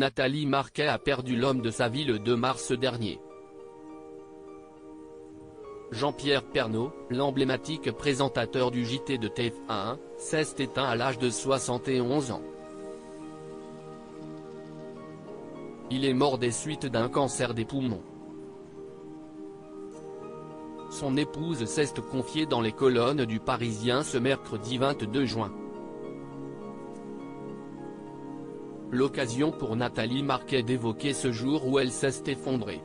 Nathalie Marquet a perdu l'homme de sa vie le 2 mars dernier. Jean-Pierre Pernaut, l'emblématique présentateur du JT de TF1, s'est éteint à l'âge de 71 ans. Il est mort des suites d'un cancer des poumons. Son épouse s'est confiée dans les colonnes du Parisien ce mercredi 22 juin. L'occasion pour Nathalie Marquet d'évoquer ce jour où elle s'est effondrée.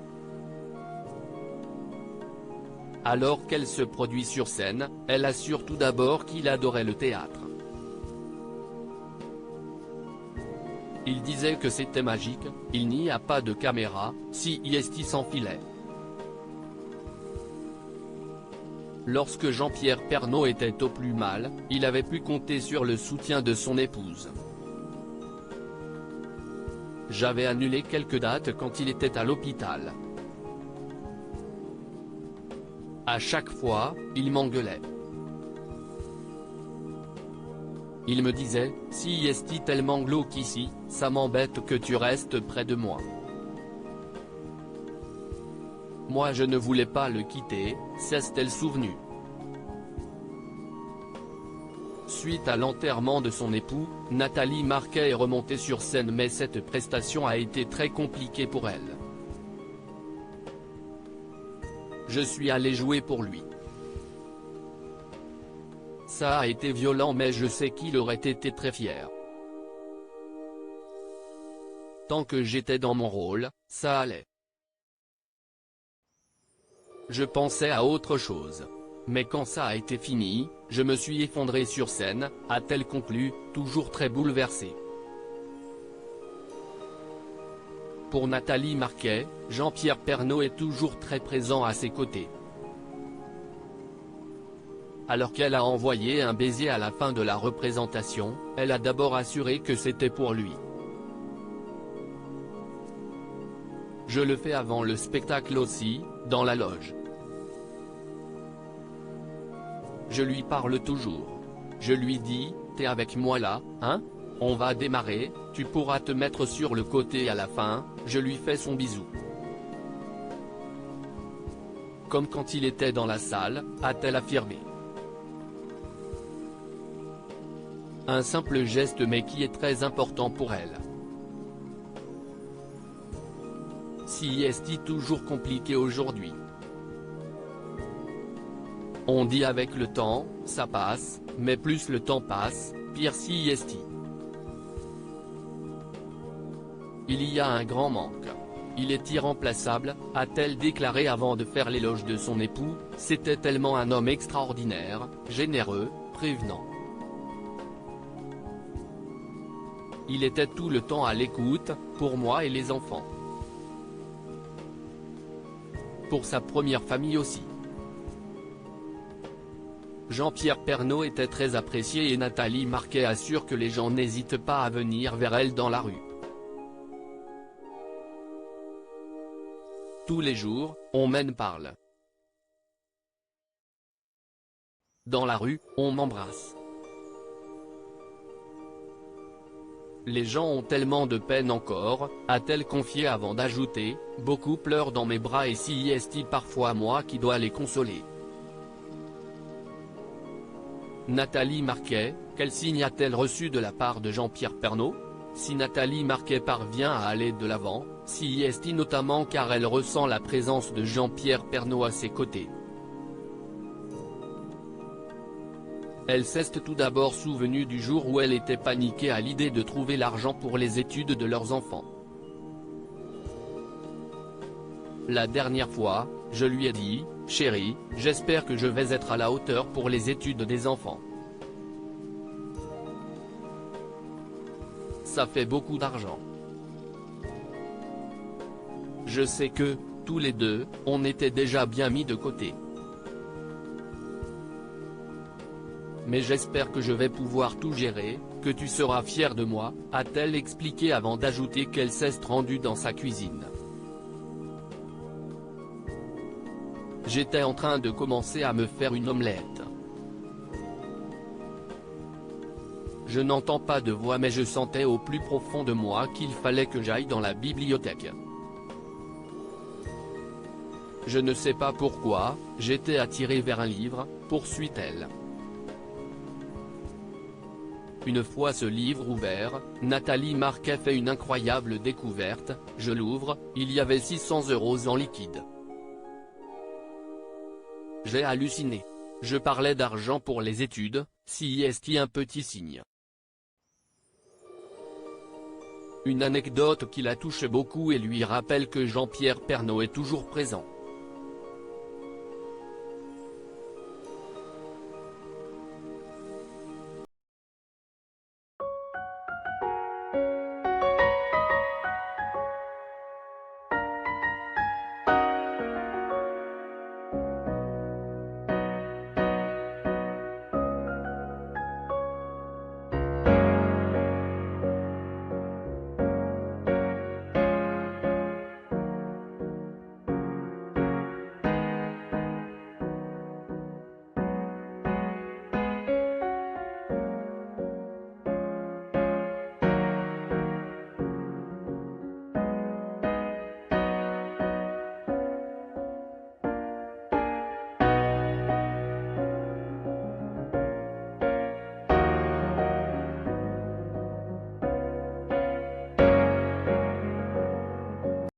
Alors qu'elle se produit sur scène, elle assure tout d'abord qu'il adorait le théâtre. Il disait que c'était magique, il n'y a pas de caméra, si est sans filet. Lorsque Jean-Pierre Pernaut était au plus mal, il avait pu compter sur le soutien de son épouse. J'avais annulé quelques dates quand il était à l'hôpital. À chaque fois, il m'engueulait. Il me disait, si est tellement glauque ici, ça m'embête que tu restes près de moi. Moi je ne voulais pas le quitter, s'est-elle souvenue. Suite à l'enterrement de son époux, Nathalie Marquet est remontée sur scène mais cette prestation a été très compliquée pour elle. Je suis allé jouer pour lui. Ça a été violent mais je sais qu'il aurait été très fier. Tant que j'étais dans mon rôle, ça allait. Je pensais à autre chose. Mais quand ça a été fini, je me suis effondré sur scène, a-t-elle conclu, toujours très bouleversée. Pour Nathalie Marquet, Jean-Pierre Pernaut est toujours très présent à ses côtés. Alors qu'elle a envoyé un baiser à la fin de la représentation, elle a d'abord assuré que c'était pour lui. Je le fais avant le spectacle aussi, dans la loge. Je lui parle toujours. Je lui dis, t'es avec moi là, hein? On va démarrer, tu pourras te mettre sur le côté à la fin, je lui fais son bisou. Comme quand il était dans la salle, a-t-elle affirmé. Un simple geste mais qui est très important pour elle. Si est toujours compliqué aujourd'hui. On dit avec le temps, ça passe, mais plus le temps passe, pire si est. Il y a un grand manque. Il est irremplaçable, a-t-elle déclaré avant de faire l'éloge de son époux, c'était tellement un homme extraordinaire, généreux, prévenant. Il était tout le temps à l'écoute, pour moi et les enfants. Pour sa première famille aussi. Jean-Pierre Pernaut était très apprécié et Nathalie Marquet assure que les gens n'hésitent pas à venir vers elle dans la rue. Tous les jours, on m'en parle. Dans la rue, on m'embrasse. Les gens ont tellement de peine encore, a-t-elle confié avant d'ajouter, beaucoup pleurent dans mes bras et si est parfois moi qui dois les consoler. Nathalie Marquet, quel signe a-t-elle reçu de la part de Jean-Pierre Pernaut? Si Nathalie Marquet parvient à aller de l'avant, si est notamment car elle ressent la présence de Jean-Pierre Pernaut à ses côtés. Elle s'est tout d'abord souvenue du jour où elle était paniquée à l'idée de trouver l'argent pour les études de leurs enfants. La dernière fois, je lui ai dit, chérie, j'espère que je vais être à la hauteur pour les études des enfants. Ça fait beaucoup d'argent. Je sais que, tous les deux, on était déjà bien mis de côté. Mais j'espère que je vais pouvoir tout gérer, que tu seras fier de moi, a-t-elle expliqué avant d'ajouter qu'elle s'est rendue dans sa cuisine. J'étais en train de commencer à me faire une omelette. Je n'entends pas de voix mais je sentais au plus profond de moi qu'il fallait que j'aille dans la bibliothèque. Je ne sais pas pourquoi, j'étais attiré vers un livre, poursuit-elle. Une fois ce livre ouvert, Nathalie Marquet fait une incroyable découverte, je l'ouvre, il y avait 600 € en liquide. J'ai halluciné. Je parlais d'argent pour les études, si est un petit signe. Une anecdote qui la touche beaucoup et lui rappelle que Jean-Pierre Pernaut est toujours présent.